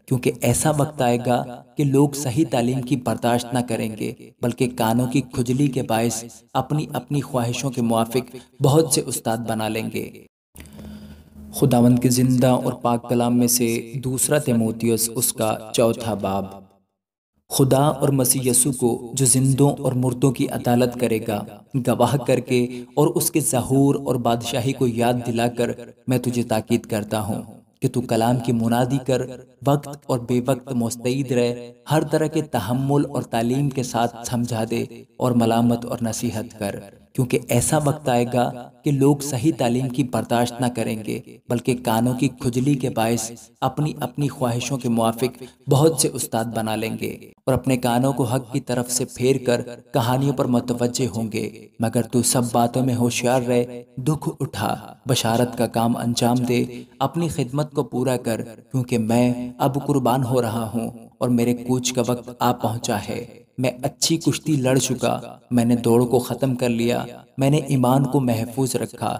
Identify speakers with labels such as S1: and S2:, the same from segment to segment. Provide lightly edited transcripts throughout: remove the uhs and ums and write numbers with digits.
S1: کیونکہ ایسا وقت آئے گا کہ لوگ صحیح تعلیم کی برداشت نہ کریں گے بلکہ کانوں کی کھجلی کے باعث اپنی اپنی خواہشوں کے موافق بہت سے استاد بنا لیں گے۔ خداوند کے زندہ اور پاک کلام میں سے دوسرا تیموتھیوس اس کا چوتھا باب۔ خدا اور مسیح یسوع کو جو زندوں اور مردوں کی عدالت کرے گا گواہ کر کے اور اس کے ظہور اور بادشاہی کو یاد دلا کر میں تجھے تاکید کرتا ہوں کہ تو کلام کی منادی کر، وقت اور بے وقت مستعد رہ، ہر طرح کے تحمل اور تعلیم کے ساتھ سمجھا دے اور ملامت اور نصیحت کر، کیونکہ ایسا وقت آئے گا کہ لوگ صحیح تعلیم کی برداشت نہ کریں گے بلکہ کانوں کی کھجلی کے باعث اپنی اپنی خواہشوں کے موافق بہت سے استاد بنا لیں گے اور اپنے کانوں کو حق کی طرف سے پھیر کر کہانیوں پر متوجہ ہوں گے۔ مگر تو سب باتوں میں ہوشیار رہ، دکھ اٹھا، بشارت کا کام انجام دے، اپنی خدمت کو پورا کر، کیونکہ میں اب قربان ہو رہا ہوں اور میرے کوچ کا وقت آ پہنچا ہے۔ میں اچھی کشتی لڑ چکا، میں نے دوڑ کو ختم کر لیا، میں نے ایمان کو محفوظ رکھا۔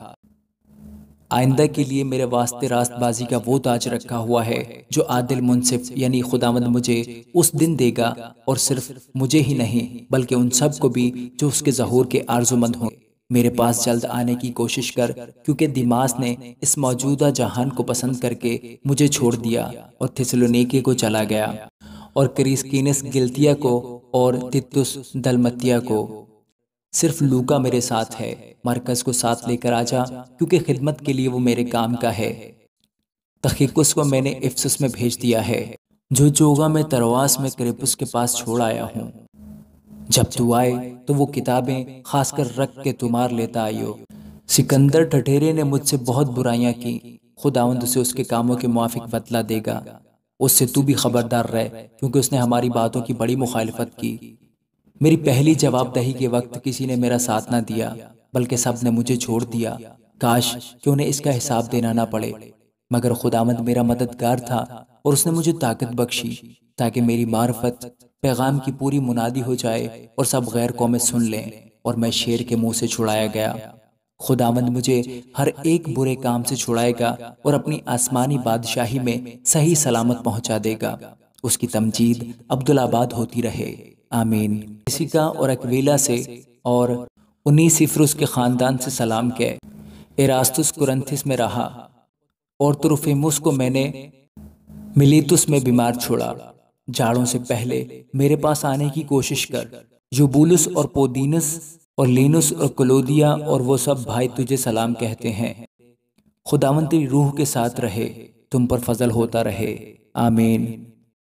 S1: آئندہ کے لیے میرے واسطے راست بازی کا وہ تاج رکھا ہوا ہے جو عادل منصف یعنی خداوند مجھے اس دن دے گا، اور صرف مجھے ہی نہیں بلکہ ان سب کو بھی جو اس کے ظہور کے آرزومند ہوں۔ میرے پاس جلد آنے کی کوشش کر، کیونکہ دیماس نے اس موجودہ جہان کو پسند کر کے مجھے چھوڑ دیا اور تھیسلونیکے کو چلا گیا، اور کرسکینس گلتیا کو اور تیتس دلمتیا کو۔ صرف لوکا میرے ساتھ ہے، مرکز کو ساتھ لے کر آ جا، کیونکہ خدمت کے لیے وہ میرے کام کا ہے۔ تخیکس کو میں نے افسس میں بھیج دیا ہے، جو چوگا میں ترواس میں کرپس کے پاس چھوڑ آیا ہوں۔ جب تو آئے تو وہ کتابیں خاص کر رکھ کے تمہار لیتا آئیو۔ سکندر ٹھٹھیرے نے مجھ سے بہت برائیاں کی، خداوند اسے اس کے کاموں کے موافق بدلہ دے گا۔ اس سے تو بھی خبردار رہ، کیونکہ اس نے ہماری باتوں کی بڑی مخالفت کی۔ میری پہلی جواب دہی کے وقت کسی نے میرا ساتھ نہ دیا، بلکہ سب نے مجھے چھوڑ دیا۔ کاش کہ انہیں اس کا حساب دینا نہ پڑے، مگر خداوند میرا مددگار تھا اور اس نے مجھے طاقت بخشی تاکہ میری معرفت پیغام کی پوری منادی ہو جائے اور سب غیر قومیں سن لیں، اور میں شیر کے منہ سے چھڑایا گیا۔ خداوند مجھے ہر ایک برے کام سے چھڑائے گا اور اپنی آسمانی بادشاہی میں صحیح سلامت پہنچا دے گا۔ اس کی تمجید عبدالآباد ہوتی رہے، آمین۔ اسکا اور اکویلا سے اور انیسفرس کے خاندان سے سلام کہے۔ ایراستس کرنتھس میں رہا، اور تروفیموس کو میں نے ملیتس میں بیمار چھوڑا۔ جاڑوں سے پہلے میرے پاس آنے کی کوشش کر۔ یوبولس اور پودینس اور لینس اور کلودیا اور وہ سب بھائی تجھے سلام کہتے ہیں۔ خداوند تیری روح کے ساتھ رہے، تم پر فضل ہوتا رہے، آمین۔